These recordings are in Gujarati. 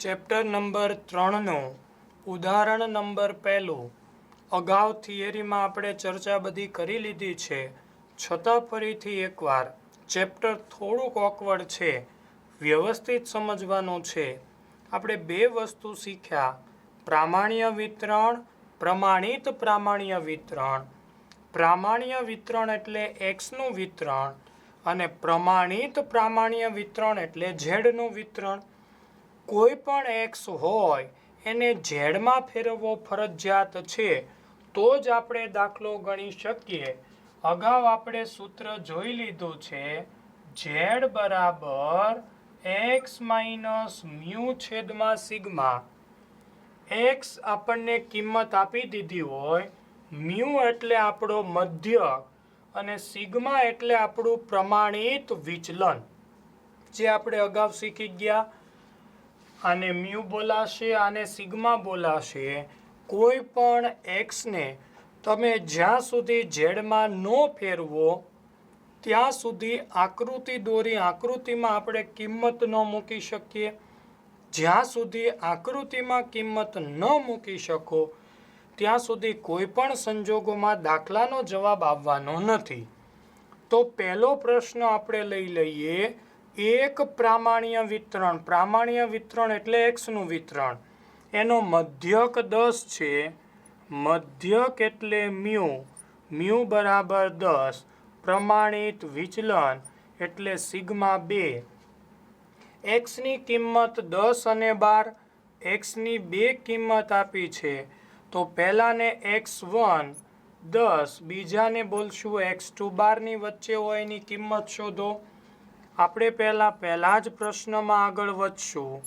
ચેપ્ટર નંબર 3નું ઉદાહરણ નંબર 1 અગાઉ થિયરીમાં આપણે ચર્ચા બધી કરી લીધી છે, છતાં ફરીથી એકવાર ચેપ્ટર થોડુંક ઓકવર્ડ છે, વ્યવસ્થિત સમજવાનું છે. આપણે બે વસ્તુ શીખ્યા: પ્રામાણ્ય વિતરણ, પ્રમાણિત પ્રામાણ્ય વિતરણ. પ્રામાણ્ય વિતરણ એટલે એક્સનું વિતરણ અને પ્રમાણિત પ્રામાણ્ય વિતરણ એટલે ઝેડનું વિતરણ. કોઈ પણ એક્સ હોય એને ઝેડમાં ફેરવવો ફરજિયાત છે, તો જ આપણે દાખલો ગણી શકીએ. અગાઉ આપણે સૂત્ર જોઈ લીધું છે, ઝેડ બરાબર એક્સ માઇનસ મ્યુ છેદમાં સિગ્મા. એક્સ આપણને કિંમત આપી દીધી હોય, મ્યુ એટલે આપણો મધ્યક અને સિગ્મા એટલે આપણું પ્રમાણિત વિચલન, જે આપણે અગાઉ શીખી ગયા. આને મ્યુ બોલાશે, આને સિગ્મા બોલાશે. કોઈ પણ એક્સને તમે જ્યાં સુધી ઝેડમાં ન ફેરવો ત્યાં સુધી આકૃતિ દોરી આકૃતિમાં આપણે કિંમત ન મૂકી શકીએ. જ્યાં સુધી આકૃતિમાં કિંમત ન મૂકી શકો ત્યાં સુધી કોઈ પણ સંજોગોમાં દાખલાનો જવાબ આવવાનો નથી. તો પહેલો પ્રશ્ન આપણે લઈ લઈએ, એક પ્રામાણ્ય વિતરણ. પ્રામાણ્ય વિતરણ એટલે એક્સનું વિતરણ. એનો મધ્યક 10 છે. મધ્યક એટલે મ્યુ. મ્યુ બરાબર 10. પ્રમાણિત વિચલન એટલે સિગ્મા 2. એક્સની કિંમત 10 અને 12. એક્સની બે કિંમત આપી છે, તો પહેલાને x1 10, બીજાને બોલશું x2 12. વચ્ચે હોય એની કિંમત શોધો. આપણે પહેલા જ પ્રશ્નમાં આગળ વધશું.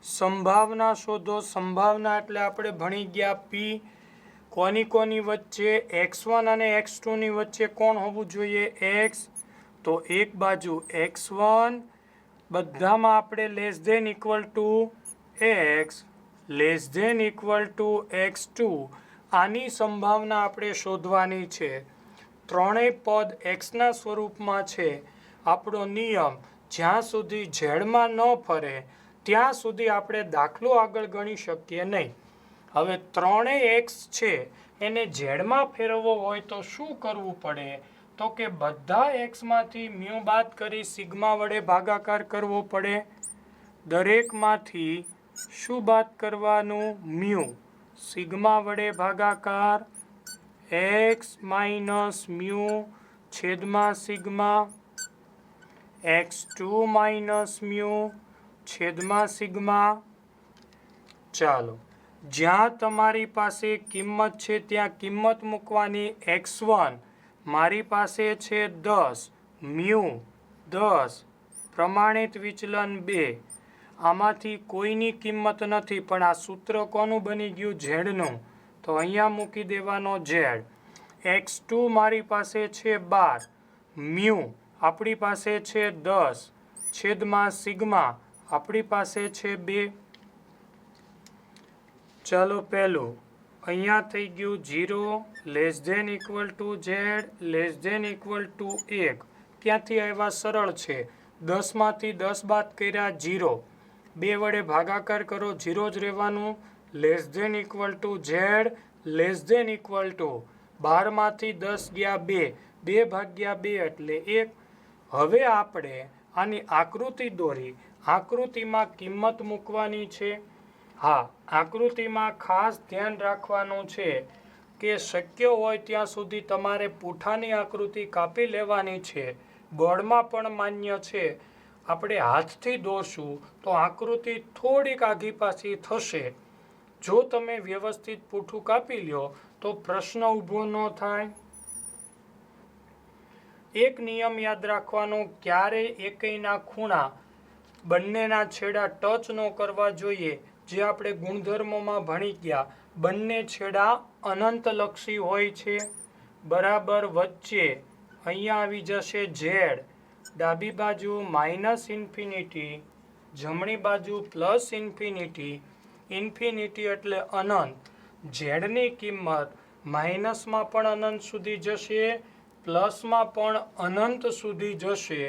સંભાવના શોધો. સંભાવના એટલે આપણે ભણી ગયા પી. કોની વચ્ચે? x1 અને x2 ની વચ્ચે કોણ હોવું જોઈએ? x. તો એક બાજુ x1, બધામાં આપણે less than equal to x, less than equal to x2. આની સંભાવના આપણે શોધવાની છે. ત્રણેય પદ એક્સના સ્વરૂપમાં છે. આપણો નિયમ, જ્યાં સુધી ઝેડમાં ન ફરે ત્યાં સુધી આપણે દાખલો આગળ ગણી શકીએ નહીં. હવે ત્રણેય એક્સ છે, એને ઝેડમાં ફેરવવો હોય તો શું કરવું પડે? તો કે બધા એક્સમાંથી મ્યુ બાદ કરી સિગ્મા વડે ભાગાકાર કરવો પડે. દરેકમાંથી શું બાદ કરવાનું? મ્યુ. સિગ્મા વડે ભાગાકાર એક્સ માઇનસ મ્યુ છેદમાં સિગ્મા, x2 માઇનસ મ્યુ છેદમાં સિગ્મા. ચાલો, જ્યાં તમારી પાસે કિંમત છે ત્યાં કિંમત મૂકવાની. x1 મારી પાસે છે 10, મ્યુ 10, પ્રમાણિત વિચલન 2. આમાંથી કોઈની કિંમત નથી, પણ આ સૂત્ર કોનું બની ગયું? ઝેડનું. તો અહીંયા મૂકી દેવાનો ઝેડ. x2 મારી પાસે છે 12, મ્યુ આપણી પાસે છે 10 છેદમાં સિગ્મા આપણી પાસે છે 2. ચાલો, પહેલું અહીંયા થઈ ગયું 0, less than equal to z, less than equal to 1. ક્યાંથી આવ્યા? સરળ છે. 10 માંથી 10 બાદ કર્યા 0. 2 વડે ભાગાકાર કરો, 0 જ રહેવાનું. Less than equal to z, less than equal to 12 માંથી 10 ગયા 2. 2 ભાગ્યા 2 એટલે 1. હવે આપણે આની આકૃતિ દોરી આકૃતિમાં કિંમત મૂકવાની છે. હા, આકૃતિમાં ખાસ ધ્યાન રાખવાનું છે કે શક્ય હોય ત્યાં સુધી તમારે પૂંઠાની આકૃતિ કાપી લેવાની છે. બોર્ડમાં પણ માન્ય છે. આપણે હાથથી દોરશું તો આકૃતિ થોડીક આઘી પાછી થશે. જો તમે વ્યવસ્થિત પૂંઠું કાપી લ્યો તો પ્રશ્ન ઊભો ન થાય. એક નિયમ યાદ રાખવાનો, ક્યારેય એકયના ખૂણા બંનેના છેડા ટચ ન કરવા જોઈએ. જે આપણે ગુણધર્મોમાં ભણી ગયા, બંને છેડા અનંતલક્ષી હોય છે. બરાબર વચ્ચે અહીંયા આવી જશે ઝેડ. ડાબી બાજુ માઇનસ ઇન્ફિનિટી, જમણી બાજુ પ્લસ ઇન્ફિનિટી. ઇન્ફિનિટી એટલે અનંત. ઝેડની કિંમત માઇનસમાં પણ અનંત સુધી જશે, પ્લસમાં પણ અનંત સુધી જશે.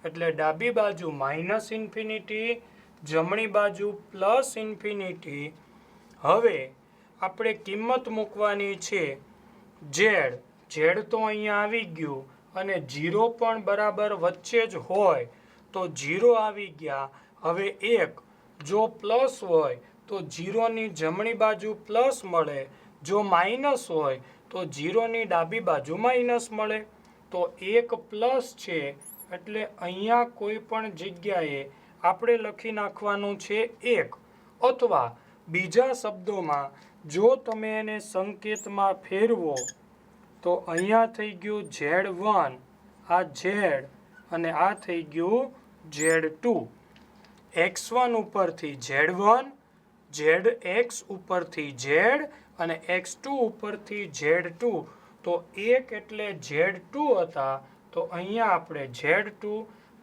એટલે ડાબી બાજુ માઇનસ ઇન્ફિનિટી, જમણી બાજુ પ્લસ ઇન્ફિનિટી. હવે આપણે કિંમત મૂકવાની છે ઝેડ. ઝેડ તો અહીંયા આવી ગયું અને 0 પણ બરાબર વચ્ચે જ હોય તો 0 આવી ગયા. હવે 1 જો પ્લસ હોય તો 0ની જમણી બાજુ પ્લસ મળે, જો માઇનસ હોય તો 0ની ડાબી બાજુ માઇનસ મળે. તો 1 પ્લસ છે એટલે અહીંયા કોઈ પણ જગ્યાએ આપણે લખી નાખવાનું છે 1. અથવા બીજા શબ્દોમાં જો તમે એને સંકેતમાં ફેરવો તો અહીંયા થઈ ગયું Z1, આ Z અને આ થઈ ગયું Z2. x1 ઉપરથી Z1, zx ઉપરથી Z અને x2 ઉપરથી Z2. તો 1 એટલે Z2 હતા, તો અહીંયા આપણે Z2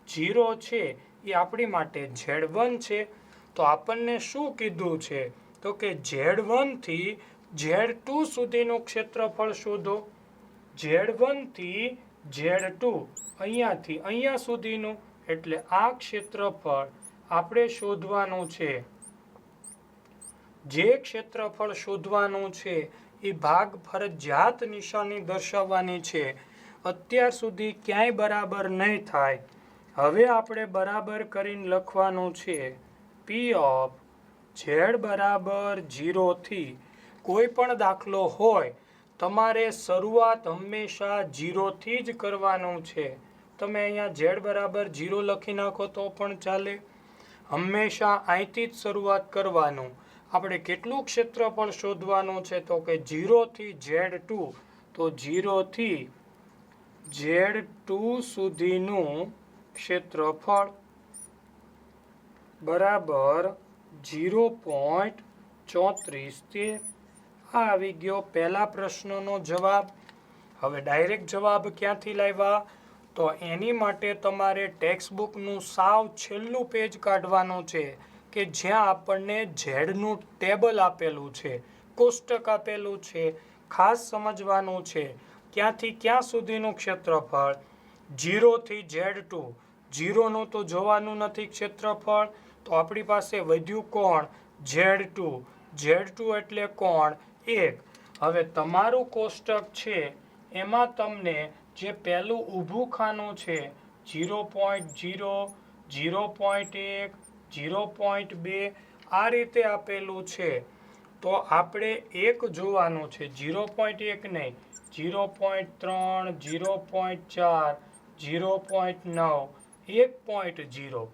0 છે એ આપણી માટે Z1 છે. તો આપણને શું કીધું છે તો કે Z1 થી Z2 સુધીનું ક્ષેત્રફળ શોધો. Z1 થી Z2 અહીંયાથી અહીંયા સુધીનું, એટલે આ ક્ષેત્રફળ આપણે શોધવાનું છે. જે ક્ષેત્રફળ શોધવાનું છે એ ભાગ ફરજિયાત નિશાની દર્શાવવાની છે. અત્યાર સુધી ક્યાંય બરાબર નહીં થાય. હવે આપણે બરાબર કરીને લખવાનું છે P ઓફ Z બરાબર 0 થી. કોઈ પણ દાખલો હોય તમારે શરૂઆત હંમેશા 0 થી જ કરવાનું છે. તમે અહીંયા Z બરાબર 0 લખી નાખો તો પણ ચાલે. હંમેશા અહીંથી જ શરૂઆત કરવાનું. આપણે કેટલું ક્ષેત્રફળ શોધવાનું છે તો કે 0 થી Z2. તો 0 થી Z2 સુધીનું ક્ષેત્રફળ બરાબર 0.34. આ આવી ગયો પહેલા પ્રશ્નનો જવાબ. હવે ડાયરેક્ટ જવાબ ક્યાંથી લાવ્યા તો એની માટે તમારે ટેક્સ્ટબુકનું સાવ છેલ્લું પેજ કાઢવાનું છે કે જ્યાં આપણને ઝેડનું ટેબલ આપેલું છે, કોષ્ટક આપેલું છે. ખાસ સમજવાનું છે ક્યાંથી ક્યાં સુધીનું ક્ષેત્રફળ 0 થી Z2. 0નું તો જોવાનું નથી ક્ષેત્રફળ, તો આપણી પાસે વધ્યું કોણ Z2. Z2 એટલે કોણ 1. હવે તમારું કોષ્ટક છે એમાં તમને જે પહેલું ઊભું ખાનું છે 0.0, 0.1, 0.2 આ રીતે આપેલું છે. તો આપણે 1 જોવાનું છે, 0.1 નહીં, 0.3, 0.4, 0.9, 1.0,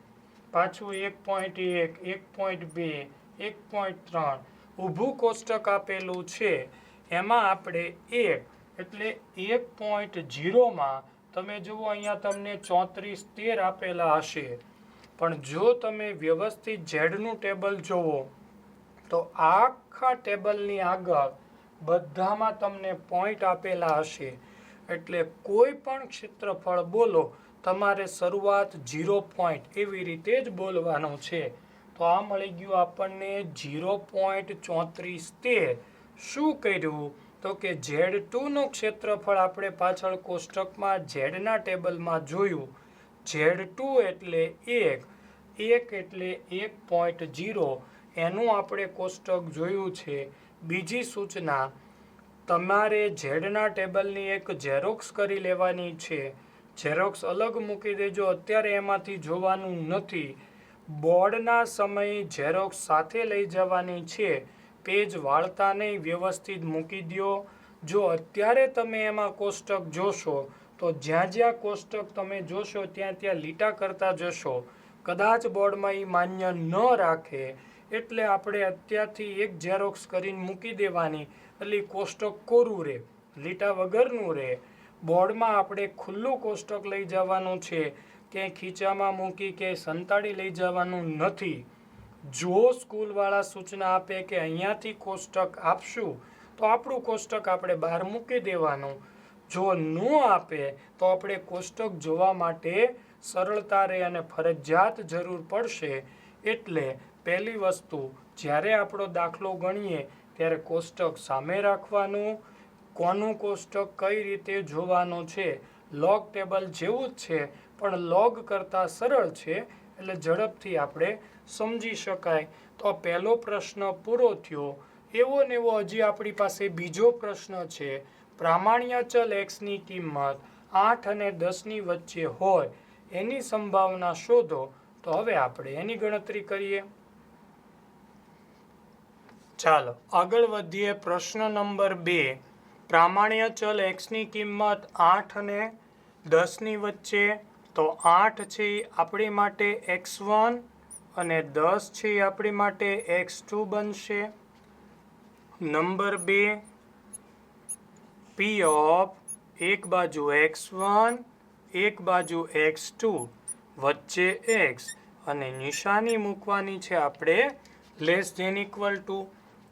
પાછું 1.1, 1.2, 1.3 ઊભું કોષ્ટક આપેલું છે. એમાં આપણે 1 એટલે 1.0માં તમે જુઓ અહીંયા તમને 34, 13 આપેલા હશે. પણ જો તમે વ્યવસ્થિત ઝેડનું ટેબલ જોવો તો આખા ટેબલની આગળ બધામાં તમને પોઈન્ટ આપેલા હશે. એટલે કોઈ પણ ક્ષેત્રફળ બોલો તમારે શરૂઆત 0 પોઈન્ટ એવી રીતે જ બોલવાનું છે. તો આ મળી ગયું આપણને 0.34. શું કર્યું તો કે Z2નું ક્ષેત્રફળ આપણે પાછળ કોષ્ટકમાં ઝેડના ટેબલમાં જોયું. Z2 એટલે 1, 1 એટલે 1.0 એનું આપણે કોષ્ટક જોયું છે. બીજી સૂચના, તમારે ઝેડના ટેબલની એક ઝેરોક્સ કરી લેવાની છે. ઝેરોક્સ અલગ મૂકી દેજો, અત્યારે એમાંથી જોવાનું નથી. બોર્ડના સમયે ઝેરોક્સ સાથે લઈ જવાની છે. પેજ વાળતા નહીં, વ્યવસ્થિત મૂકી દો. જો અત્યારે તમે એમાં કોષ્ટક જોશો તો જ્યાં જ્યાં કોષ્ટક તમે જોશો ત્યાં ત્યાં લીટા કરતા જશો. કદાચ બોર્ડમાં એ માન્ય ન રાખે એટલે આપણે અત્યારથી એક ઝેરોક્સ કરીને મૂકી દેવાની, એટલે કોષ્ટક કોરું રહે, લીટા વગરનું રહે. બોર્ડમાં આપણે ખુલ્લું કોષ્ટક લઈ જવાનું છે, ક્યાંય ખીચામાં મૂકી કે સંતાડી લઈ જવાનું નથી. જો સ્કૂલવાળા સૂચના આપે કે અહીંયાથી કોષ્ટક આપશું તો આપણું કોષ્ટક આપણે બહાર મૂકી દેવાનું. જો ન આપે તો આપણે કોષ્ટક જોવા માટે સરળતા રહે અને ફરજિયાત જરૂર પડશે. એટલે પહેલી વસ્તુ, જ્યારે આપણો દાખલો ગણીએ ત્યારે કોષ્ટક સામે રાખવાનું. કોનું કોષ્ટક કઈ રીતે જોવાનું છે, લોગ ટેબલ જેવું જ છે પણ લોગ કરતાં સરળ છે. એટલે ઝડપથી આપણે સમજી શકાય. તો પહેલો પ્રશ્ન પૂરો થયો. એવો ને એવો હજી આપણી પાસે બીજો પ્રશ્ન છે. પ્રામાણ્ય ચલ એક્સની કિંમત 8 અને 10ની વચ્ચે હોય એની સંભાવના શોધો. તો હવે આપણે એની ગણતરી કરીએ. ચાલો આગળ વધીએ. પ્રશ્ન નંબર 2. પ્રામાણ્ય ચલ એક્સની કિંમત 8 અને 10ની વચ્ચે. તો 8 છે એ આપણી માટે x1 અને 10 છે એ આપણી માટે x2 બનશે. નંબર 2, પી ઓફ એક બાજુ x1 એક બાજુ x2 વચ્ચે x અને નિશાની મૂકવાની છે આપણે લેસ ધેન ઇક્વલ ટુ.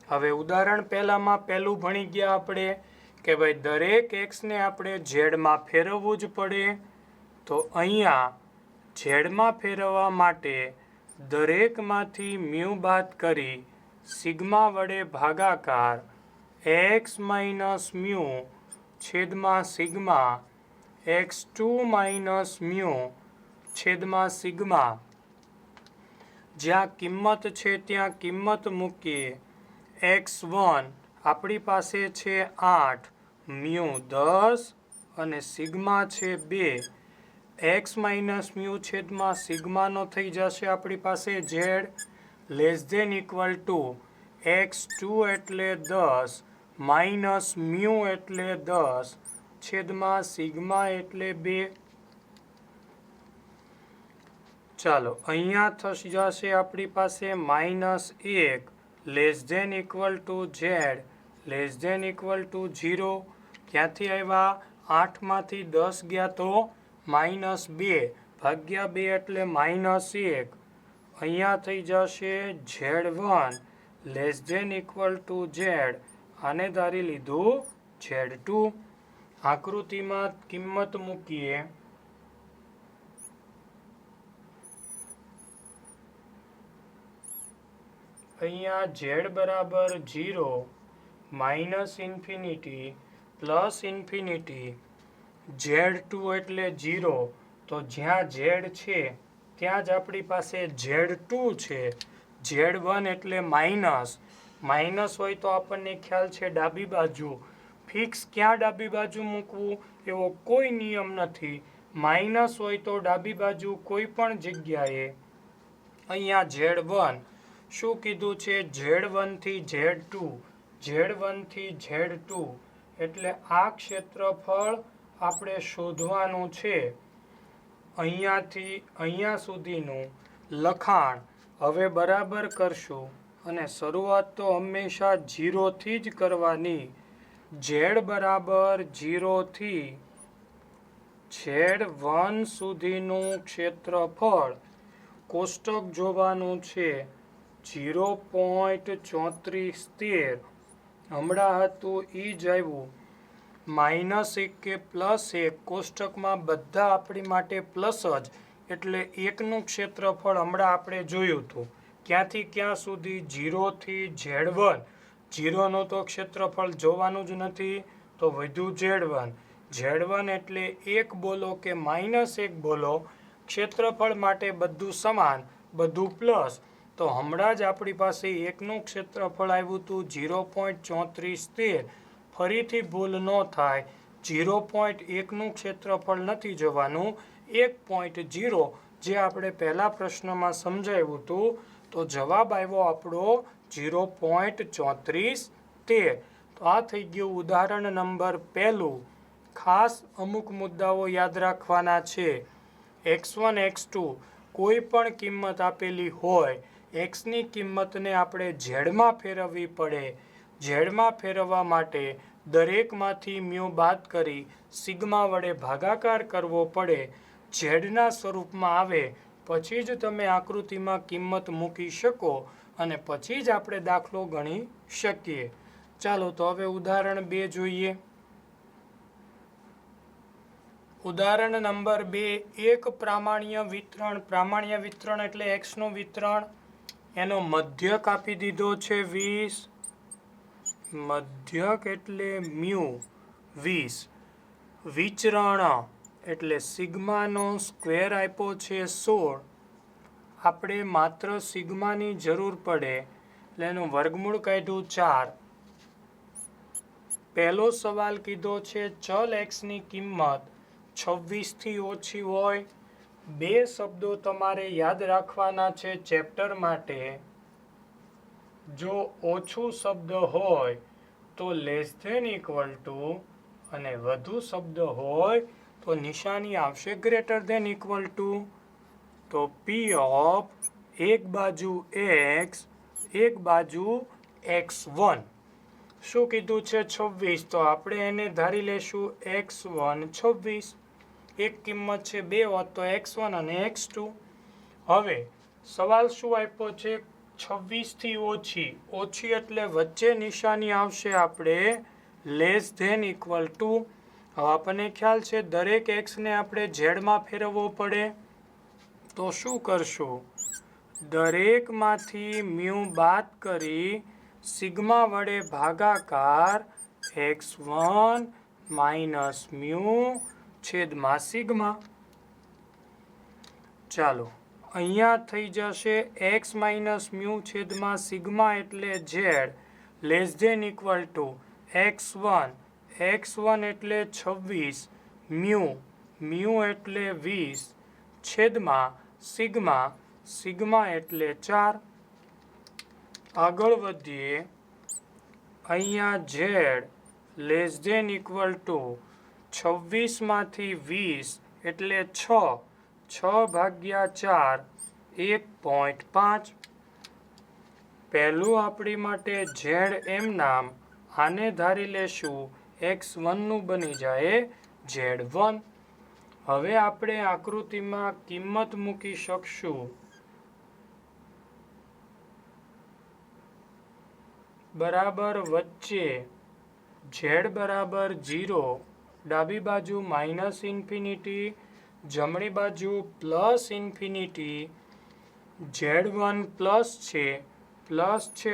હવે ઉદાહરણ પહેલું ભણી ગયા આપણે કે ભાઈ દરેક એક્સને આપણે ઝેડમાં ફેરવવું જ પડે. તો અહીંયા ઝેડમાં ફેરવવા માટે દરેકમાંથી મ્યુ બાદ કરી સિગ્મા વડે ભાગાકાર x માઇનસ મ્યુ છેદમાં સિગ્મા x2 માઇનસ મ્યુ છેદમાં સિગ્મા. જ્યાં કિંમત છે ત્યાં કિંમત મૂકીએ. x1 આપણી પાસે છે 8, મ્યુ 10 અને સિગ્મા છે 2. x માઇનસ મ્યુ છેદમાં સિગ્માનો થઈ જશે આપણી પાસે z less than equal to x2 એટલે 10 માઇનસ મ્યુ એટલે 10 છેદમાં સિગ્મા એટલે 2. ચાલો અહીંયા થઈ જશે આપણી પાસે -1 less than equal to z less than equal to 0. ક્યાંથી આવ્યા? 8માંથી 10 ગયા તો -2 ભાગ્યા 2 એટલે -1. અહીંયા થઈ જશે z1 less than equal to z. આને ધારી લીધું z2. આકૃતિમાં કિંમત મૂકીએ. અહીંયા z બરાબર 0, -ઇન્ફિનિટી પ્લસ ઇન્ફિનિટી. z2 એટલે 0. તો જ્યાં z છે ત્યાં જ આપણી પાસે z2 છે. z1 એટલે માઇનસ હોય તો આપણને ખ્યાલ છે ડાબી બાજુ ફિક્સ. ક્યાં ડાબી બાજુ મૂકવું એવો કોઈ નિયમ નથી. માઇનસ હોય તો ડાબી બાજુ કોઈ પણ જગ્યાએ. અહીંયા z1 શું કીધું છે? z1 થી z2 z1 થી z2 એટલે આ ક્ષેત્રફળ આપણે શોધવાનું છે. અહીંયાથી અહીંયા સુધીનું લખાણ હવે બરાબર કરશું અને શરૂઆત તો હંમેશા 0 થી જ કરવાની. z બરાબર 0 થી z1 સુધીનું ક્ષેત્રફળ કોષ્ટક જોવાનું છે 0.3413. હમણાં હતું એ જ આવ્યું. -1 કે +1 કોષ્ટકમાં બધા આપણી માટે પ્લસ જ એટલે 1નું ક્ષેત્રફળ હમણાં આપણે જોયું હતું. ક્યાંથી ક્યાં સુધી? 0 થી z1. 0નું તો ક્ષેત્રફળ જોવાનું જ નથી તો વધ્યું z1. z1 એટલે 1 બોલો કે -1 બોલો ક્ષેત્રફળ માટે બધું સમાન બધું પ્લસ. તો હમણાં જ આપણી પાસે 1નું ક્ષેત્રફળ આવ્યું હતું 0.3413. ફરીથી ભૂલ ન થાય 0.1નું ક્ષેત્રફળ નથી જોવાનું 1.0 જે આપણે પહેલા પ્રશ્નમાં સમજાવ્યું હતું. તો જવાબ આવ્યો આપણો 0.3413. તો આ થઈ ગયું ઉદાહરણ નંબર 1. ખાસ અમુક મુદ્દાઓ યાદ રાખવાના છે. x1 x2 કોઈ પણ કિંમત આપેલી હોય એક્સની કિંમતને આપણે ઝેડમાં ફેરવવી પડે. ઝેડમાં ફેરવવા માટે દરેકમાંથી મ્યુ બાદ કરી સિગ્મા વડે ભાગાકાર કરવો પડે. ઝેડના સ્વરૂપમાં આવે પછી જ તમે આકૃતિમાં કિંમત મૂકી શકો અને પછી જ આપણે દાખલો ગણી શકીએ. ચાલો તો હવે ઉદાહરણ 2 જોઈએ. ઉદાહરણ નંબર 2. એક પ્રામાણ્ય વિતરણ એટલે એક્સનું વિતરણ. એનો મધ્યક આપી દીધો છે 20. મધ્યક એટલે મ્યુ 20. વિચરણ એટલે સિગ્માનો સ્ક્વેર આપ્યો છે 16. આપણે માત્ર સિગ્માની જરૂર પડે એટલે એનું વર્ગમૂળ કાઢ્યું 4. પહેલો સવાલ કીધો છે ચલ એક્સની કિંમત 26 થી ઓછી હોય. બે શબ્દો તમારે યાદ રાખવાના છે ચેપ્ટર માટે. જો ઓછું શબ્દ હોય તો લેસ ધેન ઇક્વલ ટુ, અને વધુ શબ્દ હોય તો નિશાની આવશે ગ્રેટર ધેન ઇક્વલ ટુ. તો પી ઓફ એક બાજુ એક્સ, એક બાજુ x1. શું કીધું છે 26, તો આપણે એને ધારી લેશું x1 26. એક કિંમત છે 2 હોત તો x1 અને x2. હવે સવાલ શું આપ્યો છે 26 થી ઓછી. ઓછી એટલે વચ્ચે નિશાની આવશે આપણે લેસ ધેન ઇક્વલ ટુ. હવે આપણને ખ્યાલ છે દરેક એક્સને આપણે ઝેડમાં ફેરવવો પડે. તો શું કરશું, દરેકમાંથી મ્યુ બાદ કરી સિગ્મા વડે ભાગાકાર x1 માઇનસ મ્યુ છેદમાં સિગ્મા. ચાલો અહીંયા થઈ જશે x માઇનસ મ્યુ છેદમાં સિગ્મા એટલે z less than equal to x1. x1 એટલે 26, મ્યુ એટલે 20 છેદમાં સિગ્મા, સિગ્મા એટલે 4. આગળ વધીએ. અહીંયા z less than equal to 26 માંથી 20 એટલે 6, 6 ભાગ્યા 4 1.5. પહેલું આપણી માટે z એમ નામ, આને ધારી લેશું x1 નું બની જાય z1. હવે આપણે આકૃતિમાં કિંમત મૂકી શકશું. બરાબર વચ્ચે z બરાબર 0, ડાબી બાજુ માઇનસ ઇન્ફિનિટી, જમણી બાજુ પ્લસ ઇન્ફિનિટી. z1 પ્લસ છે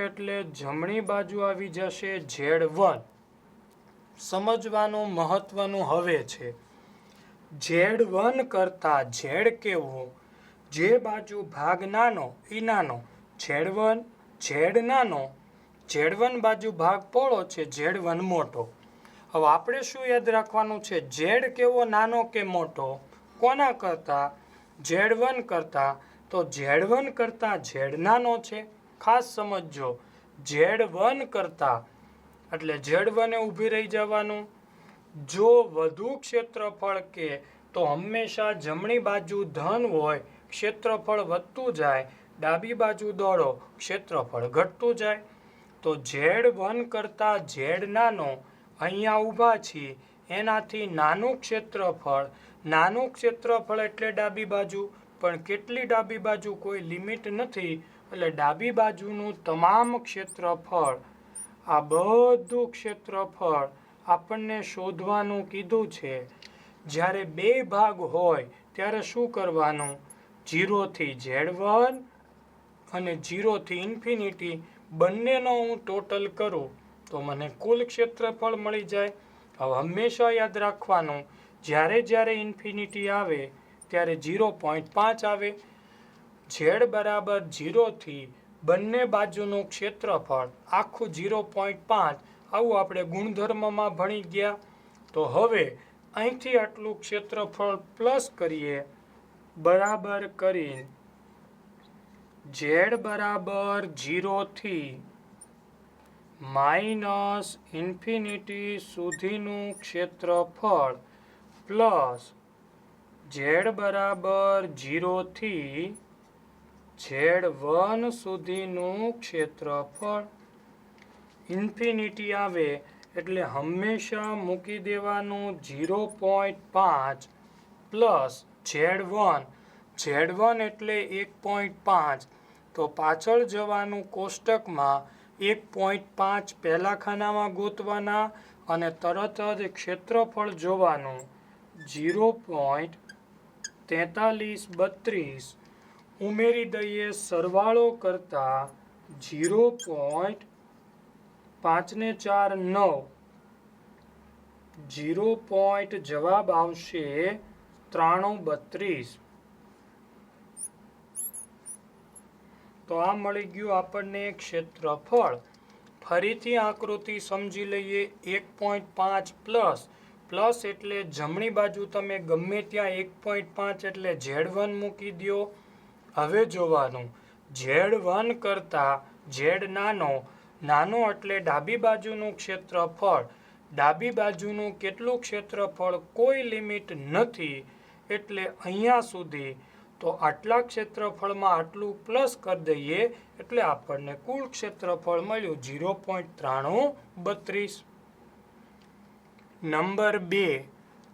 એટલે જમણી બાજુ આવી જશે z1. સમજવાનું મહત્વનું હવે છે z1 કરતાં z કેવું, જે બાજુ ભાગ નાનો એ નાનો, z નાનો, z1 બાજુ ભાગ પહોળો છે, z1 મોટો. હવે આપણે શું યાદ રાખવાનું છે, z કેવો નાનો કે મોટો, કોના કરતાં, z1 કરતાં. તો z1 કરતાં z નાનો છે. ખાસ સમજજો, z1 કરતાં એટલે z1 એ ઊભી રહી જવાનું. જો વધુ ક્ષેત્રફળ કે તો હંમેશા જમણી બાજુ ધન હોય, ક્ષેત્રફળ વધતું જાય, ડાબી બાજુ દોડો, ક્ષેત્રફળ ઘટતું જાય. તો z1 કરતાં z નાનો, અહીંયા ઊભા છીએ એનાથી નાનું ક્ષેત્રફળ એટલે ડાબી બાજુ. પણ કેટલી ડાબી બાજુ કોઈ લિમિટ નથી, એટલે ડાબી બાજુનું તમામ ક્ષેત્રફળ, આ બધું ક્ષેત્રફળ આપણને શોધવાનું કીધું છે. જ્યારે બે ભાગ હોય ત્યારે શું કરવાનું, 0 થી z1 અને 0 થી ઇન્ફિનિટી બંનેનો હું ટોટલ કરું તો મને કુલ ક્ષેત્રફળ મળી જાય. હવે હંમેશા યાદ રાખવાનું, જ્યારે ઇન્ફિનિટી આવે ત્યારે 0.5 આવે. z બરાબર 0 થી બંને બાજુનું ક્ષેત્રફળ આખું 0.5, આવું આપણે ગુણધર્મમાં ભણી ગયા. તો હવે અહીંથી આટલું ક્ષેત્રફળ પ્લસ કરીએ, બરાબર કરી z બરાબર 0 થી માઇનસ ઇન્ફિનિટી સુધીનું ક્ષેત્રફળ પ્લસ z બરાબર 0 થી z1 સુધીનું ક્ષેત્રફળ. ઇન્ફિનિટી આવે એટલે હંમેશા મૂકી દેવાનું 0.5 પ્લસ z1 એટલે 1.5. તો પાછળ જવાનું કોષ્ટકમાં 1.5 પહેલા ખાનામાં ગોતવાના અને તરત જ ક્ષેત્રફળ જોવાનું 0.4332 ઉમેરી દઈએ. સરવાળો કરતા 0.5 ને 4 9, 0. જવાબ આવશે 9332. તો આ મળી ગયું આપણને ક્ષેત્રફળ. ફરીથી આકૃતિ સમજી લઈએ. 1.5 પ્લસ એટલે જમણી બાજુ તમે ગમે ત્યાં 1.5 એટલે Z1 મૂકી દો. હવે જોવાનું Z1 કરતાં Z નાનો એટલે ડાબી બાજુનું ક્ષેત્રફળ. ડાબી બાજુનું કેટલું ક્ષેત્રફળ કોઈ લિમિટ નથી એટલે અહીંયા સુધી. તો આટલા ક્ષેત્રફળમાં આટલું પ્લસ કરી દઈએ એટલે આપણને કુલ ક્ષેત્રફળ મળ્યું 0.9332. નંબર 2,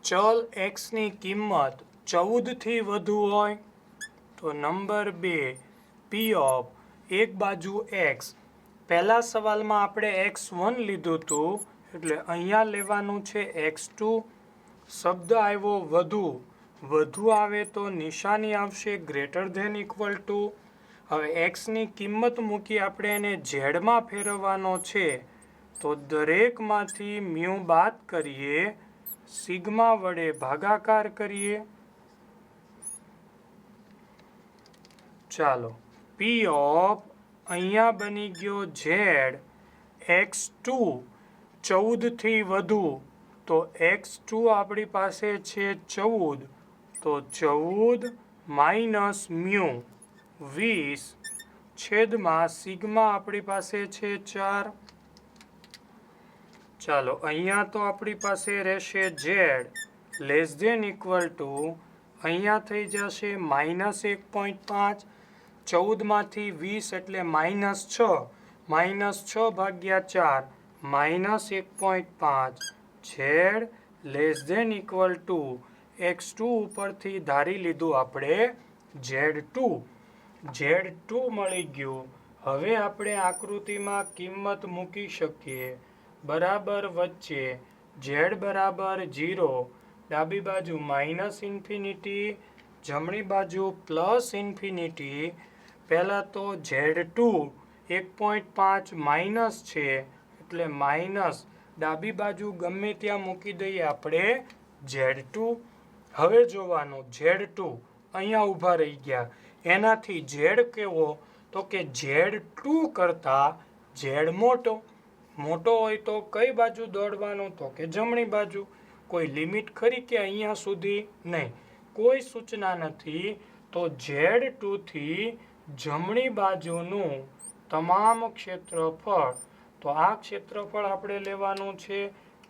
ચલ એક્સની કિંમત 14 થી વધુ હોય તો નંબર 2 પી ઓફ એક બાજુ એક્સ. પહેલા સવાલમાં આપણે x1 લીધું હતું એટલે અહીંયા લેવાનું છે x2. શબ્દ આવ્યો વધુ આવે તો નિશાની આવશે ગ્રેટર ધેન ઇક્વલ ટુ. હવે એક્સની કિંમત મૂકી આપણે એને ઝેડમાં ફેરવવાનો છે તો દરેકમાંથી મ્યુ બાદ કરીએ, સિગ્મા વડે ભાગાકાર કરીએ. ચાલો પી ઓફ અહીંયા બની ગયો ઝેડ x2 14 થી વધુ તો x2 આપણી પાસે છે 14 તો 14 માઇનસ મ્યુ 20 છેદમાં સિગ્મા આપણી પાસે છે 4. ચાલો અહીંયા તો આપણી પાસે રહેશે z less than equal to અહીંયા થઈ જશે -1.5. 14માંથી 20 એટલે -6. -6 ભાગ્યા 4 -1.5. z less than equal to x2 ઉપરથી ધારી લીધું આપણે z2. z2 મળી ગયું. હવે આપણે આકૃતિમાં કિંમત મૂકી શકીએ. બરાબર વચ્ચે z બરાબર 0, ડાબી બાજુ -ઇન્ફિનિટી, જમણી બાજુ +ઇન્ફિનિટી. પહેલાં તો z2 1.5 માઇનસ છે એટલે માઇનસ ડાબી બાજુ ગમે ત્યાં મૂકી દઈએ આપણે z2. હવે જોવાનું z2 અહીંયા ઊભા રહી ગયા. એનાથી z કેવો તો કે z2 કરતાં z મોટો હોય તો કઈ બાજુ દોડવાનું તો કે જમણી બાજુ. કોઈ લિમિટ ખરી કે અહીંયા સુધી? નહીં, કોઈ સૂચના નથી. તો z2 થી જમણી બાજુનું તમામ ક્ષેત્રફળ. તો આ ક્ષેત્રફળ આપણે લેવાનું છે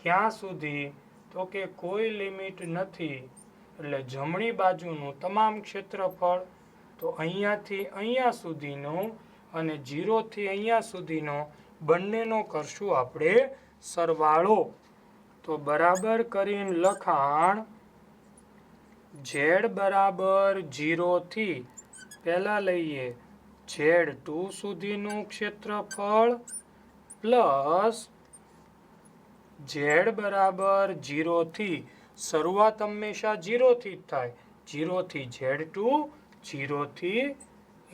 ક્યાં સુધી તો કે કોઈ લિમિટ નથી એટલે જમણી બાજુનું તમામ ક્ષેત્રફળ. તો અહીંયાથી અહીંયા સુધીનું અને 0 થી અહીંયા સુધીનો બંનેનો કરશું આપણે સરવાળો. તો બરાબર કરીને લખાણ z બરાબર 0 થી પહેલાં લઈએ z2 સુધીનું ક્ષેત્રફળ પ્લસ z બરાબર 0 થી શરૂઆત હંમેશા 0 થી જ થાય. 0 થી z2, 0 થી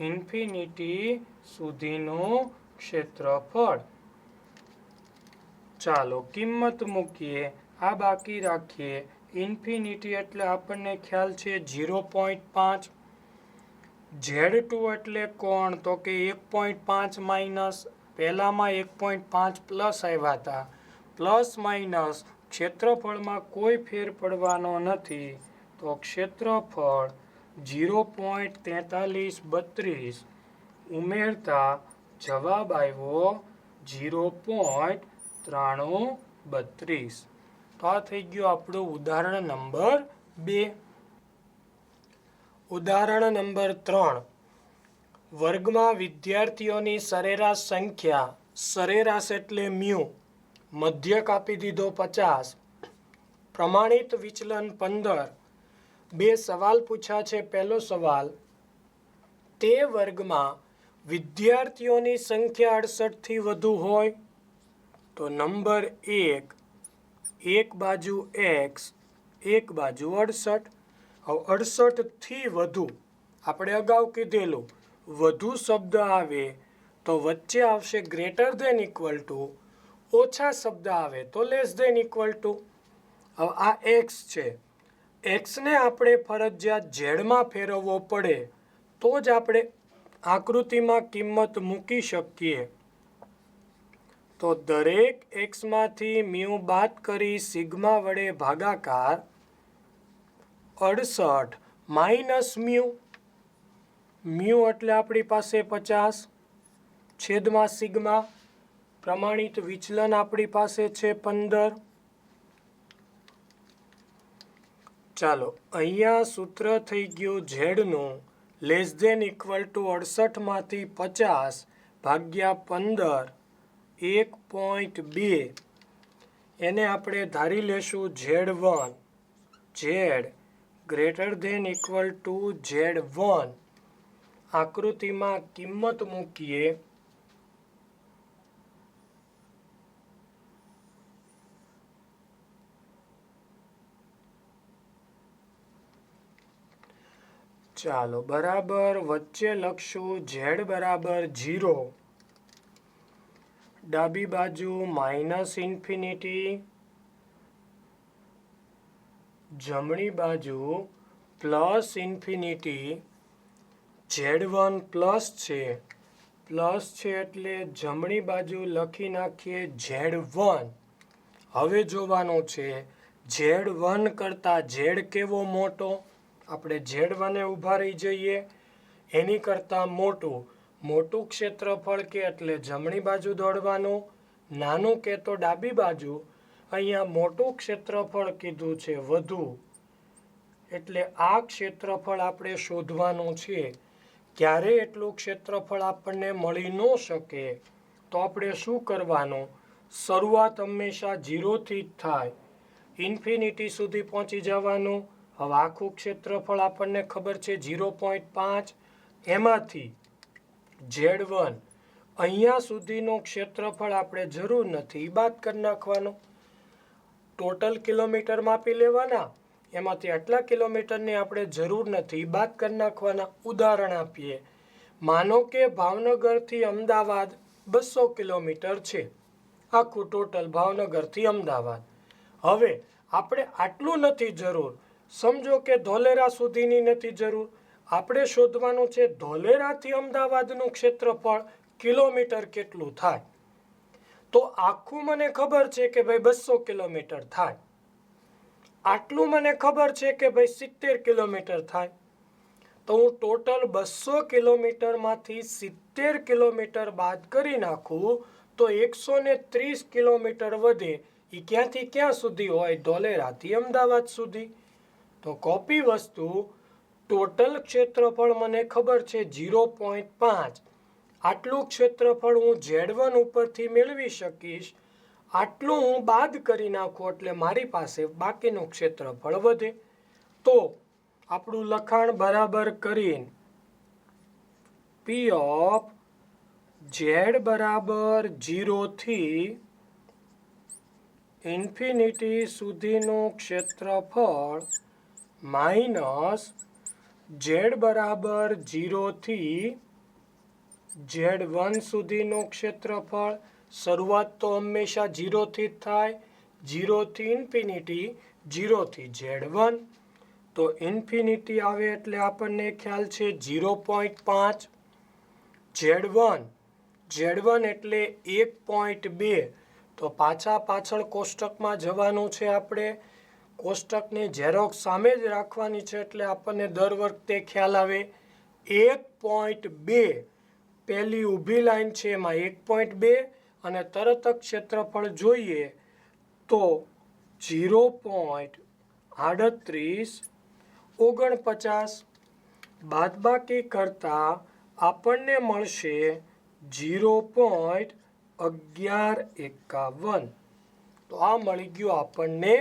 ઇન્ફિનિટી સુધીનું ક્ષેત્રફળ. ચાલો કિંમત મૂકીએ. આ બાકી રાખીએ. ઇન્ફિનિટી એટલે આપણને ખ્યાલ છે 0.5. z2 એટલે કોણ તો કે 1.5 માઇનસ. પહેલામાં 1.5 પ્લસ આવ્યા હતા. પ્લસ માઇનસ ક્ષેત્રફળમાં કોઈ ફેર પડવાનો નથી. તો ક્ષેત્રફળ 0.4332 ઉમેરતા જવાબ આવ્યો 0.9332. તો આ થઈ ગયું આપણું ઉદાહરણ નંબર 2. ઉદાહરણ નંબર 3. વર્ગમાં વિદ્યાર્થીઓની સરેરાશ સંખ્યા. સરેરાશ એટલે મ્યુ. મધ્ય કાપી દીધો 50. પ્રમાણિત વિચલન 15. બે સવાલ પૂછ્યા છે. પહેલો સવાલ, તે વર્ગમાં વિદ્યાર્થીઓની સંખ્યા 68 થી વધુ હોય તો નંબર 1 એક બાજુ x, એક બાજુ 68. હવે 68 થી વધુ આપણે અગાઉ કીધેલું વધુ શબ્દ આવે તો વચ્ચે આવશે ગ્રેટર ધેન ઇક્વલ ટુ, ઓછા શબ્દ આવે તો લેસ ધેન ઇક્વલ ટુ. હવે આ x છે, એક્સને આપણે ફરજિયાત ઝેડમાં ફેરવવો પડે તો જ આપણે આકૃતિમાં કિંમત મૂકી શકીએ તો દરેક એક્સમાંથી મ્યુ બાદ કરી સિગ્મા વડે ભાગાકાર 68 માઇનસ મ્યુ. મ્યુ એટલે આપણી પાસે 50 છેદમાં સિગ્મા પ્રમાણિત વિચલન આપણી પાસે છે 15. ચાલો અહીંયા સૂત્ર થઈ ગયું ઝેડનું લેસ ધેન ઇક્વલ ટુ 68 માંથી 50 ભાગ્યા 15 1.2. એને આપણે ધારી લેશું Z1 Z greater than equal to Z1. આકૃતિમાં કિંમત મૂકીએ ચાલો બરાબર વચ્ચે લખશું Z બરાબર 0, ડાબી બાજુ માઇનસ ઇન્ફિનિટી, જમણી બાજુ પ્લસ ઇન્ફિનિટી. Z1 પ્લસ છે એટલે જમણી બાજુ લખી નાખીએ Z1. હવે જોવાનું છે Z1 કરતાં Z કેવો મોટો. આપણે Z1 ઊભા રહી જઈએ એની કરતાં મોટું ક્ષેત્રફળ કે એટલે જમણી બાજુ દોડવાનું, નાનું કે તો ડાબી બાજુ. અહીંયા મોટું ક્ષેત્રફળ કીધું છે વધુ એટલે આ ક્ષેત્રફળ આપણે શોધવાનું છે. ક્યારે એટલું ક્ષેત્રફળ આપણને મળી ન શકે તો આપણે શું કરવાનું, શરૂઆત હંમેશા 0થી જ થાય, ઇન્ફિનિટી સુધી પહોંચી જવાનું. હવે આખું ક્ષેત્રફળ આપણને ખબર છે 0.5, એમાંથી Z1 અહીંયા સુધીનું ક્ષેત્રફળ આપણે જરૂર નથી, બાદ કરી નાખવાનું. ટોટલ કિલોમીટર માપી લેવાના, એમાંથી આટલા કિલોમીટરની આપણે જરૂર નથી, બાદ કરી નાખવાના. ઉદાહરણ આપીએ, માનો કે ભાવનગરથી અમદાવાદ 200 કિલોમીટર છે, આખું ટોટલ ભાવનગરથી અમદાવાદ. હવે આપણે આટલું નથી જરૂર, સમજો કે ધોલેરા સુધીની નથી જરૂર. આપણે શોધવાનું છે ધોલેરાથી અમદાવાદનું ક્ષેત્રફળ કિલોમીટર કેટલું થાય. તો આખું મને ખબર છે કે ભાઈ 200 કિલોમીટર થાય, આટલું મને ખબર છે કે ભાઈ 70 કિલોમીટર થાય. તો હું ટોટલ 200 કિલોમીટરમાંથી 70 કિલોમીટર બાદ કરી નાખું તો 130 કિલોમીટર વધે. એ ક્યાંથી ક્યાં સુધી હોય, ધોલેરાથી અમદાવાદ સુધી. તો કોપી વસ્તુ ટોટલ ક્ષેત્રફળ મને ખબર છે 0.5. આટલું ક્ષેત્રફળ હું Z1 ઉપરથી મેળવી શકીશ, આટલું હું બાદ કરી નાખું એટલે મારી પાસે બાકીનું ક્ષેત્રફળ વધે. તો આપણું લખાણ બરાબર કરીને P ઓફ Z બરાબર 0 થી ઇન્ફિનિટી સુધીનું ક્ષેત્રફળ માઇનસ Z બરાબર 0 થી Z1 સુધીનું ક્ષેત્રફળ. શરૂઆત તો હંમેશા 0થી જ થાય, 0 થી ઇન્ફિનિટી, 0 થી Z1. તો ઇન્ફિનિટી આવે એટલે આપણને ખ્યાલ છે 0.5. Z1 એટલે 1.2. તો પાછળ કોષ્ટકમાં જવાનું છે. આપણે કોષ્ટકની ઝેરોક્ષ સામે જ રાખવાની છે એટલે આપણને દર વખતે ખ્યાલ આવે. 1.2 પહેલી ઊભી લાઈન છે એમાં 1.2 અને તરત જ ક્ષેત્રફળ જોઈએ તો 0.3849. બાદબાકી કરતા આપણને મળશે 0.1151. તો આ મળી ગયું આપણને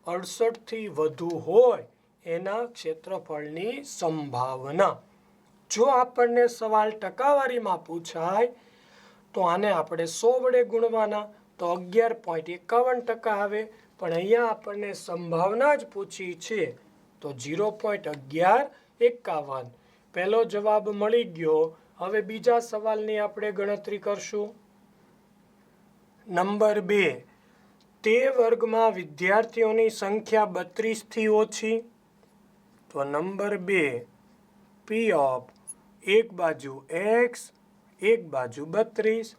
68 થી વધુ હોય એના ક્ષેત્રફળની સંભાવના. જો આપણને સવાલ ટકાવારીમાં પૂછાય તો આને આપણે 100 વડે ગુણવાના તો 11.51% આવે. પણ અહીંયા આપણને સંભાવના જ પૂછી છે તો 0.1151. પહેલો જવાબ મળી ગયો. હવે બીજા સવાલની આપણે ગણતરી કરશું. નંબર 2, તે વર્ગમાં વિદ્યાર્થીઓની સંખ્યા 32 થી ઓછી. તો નંબર 2 P ઓફ એક બાજુ x, એક બાજુ 32.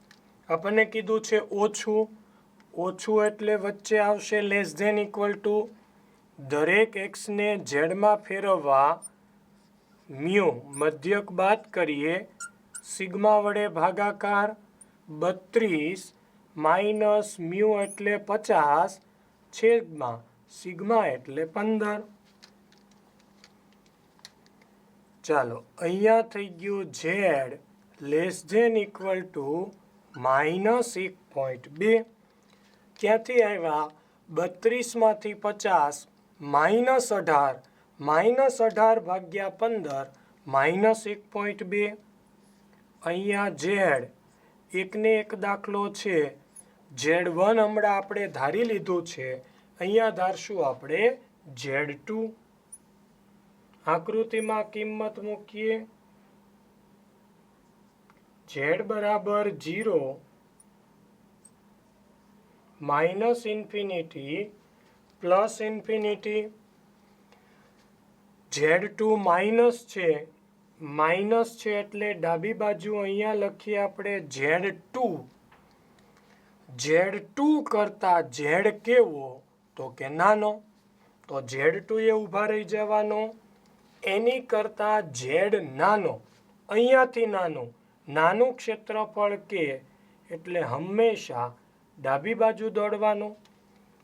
આપણને કીધું છે ઓછું, ઓછું એટલે વચ્ચે આવશે લેસ ધેન ઇક્વલ ટુ. દરેક એક્સને ઝેડમાં ફેરવવા મ્યુ મધ્યક બાદ કરીએ, સિગ્મા વડે ભાગાકાર, 32 માઇનસ મ્યુ એટલે 50 છેદમાં સિગ્મા એટલે 15. ચાલો અહીંયા થઈ ગયું z less than equal to -1.2. ક્યાંથી આવ્યા? 32માંથી 50 -18, -18 ભાગ્યા 15 -1.2. અહીંયા ઝેડ એકને એક દાખલો છે, Z1 હમણાં આપણે ધારી લીધું છે, અહીંયા ધારશું આપણે Z2. આકૃતિમાં કિંમત મૂકીએ. Z બરાબર 0, minus infinity plus infinity. Z2 minus છે, માઇનસ છે એટલે ડાબી બાજુ અહીંયા લખીએ આપણે Z2. Z2 કરતા Z કેવો? તો કે નાનો. તો Z2 એ ઊભા રહી જવાનો. એની કરતાં Z નાનો, અહીંયાથી નાનું, નાનું ક્ષેત્રફળ કે એટલે હંમેશા ડાબી બાજુ દોડવાનું.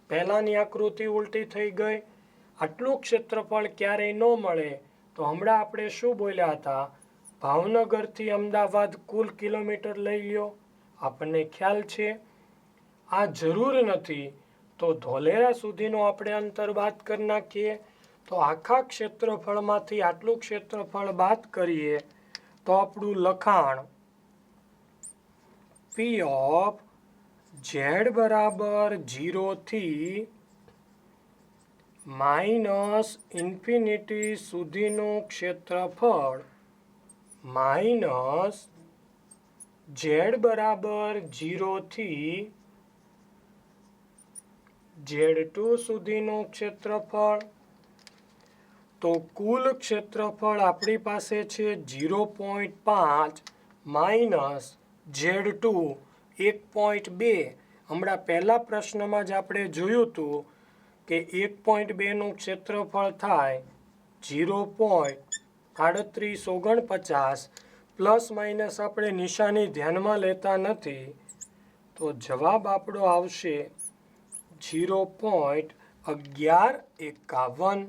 પહેલાંની આકૃતિ ઉલટી થઈ ગઈ. આટલું ક્ષેત્રફળ ક્યારેય ન મળે તો હમણાં આપણે શું બોલ્યા હતા? ભાવનગરથી અમદાવાદ કુલ કિલોમીટર લઈ લ્યો, આપણને ખ્યાલ છે. આ જરૂર નથી તો ધોલેરા સુધીનું આપણે અંતર બાદ કરી નાખીએ. તો આખા ક્ષેત્રફળમાંથી આટલું ક્ષેત્રફળ બાદ કરીએ તો આપણું લખાણ P ઓફ Z બરાબર 0 થી માઇનસ ઇન્ફિનિટી સુધીનું ક્ષેત્રફળ માઇનસ Z બરાબર 0 થી Z2 સુધીનું ક્ષેત્રફળ. તો કુલ ક્ષેત્રફળ આપણી પાસે છે 0.5 માઇનસ Z2 1.2. હમણાં પહેલા પ્રશ્નમાં જ આપણે જોયું હતું કે 1.2નું ક્ષેત્રફળ થાય 0.3849. પ્લસ માઇનસ આપણે નિશાની ધ્યાનમાં લેતા નથી, તો જવાબ આપણો આવશે 0.1151.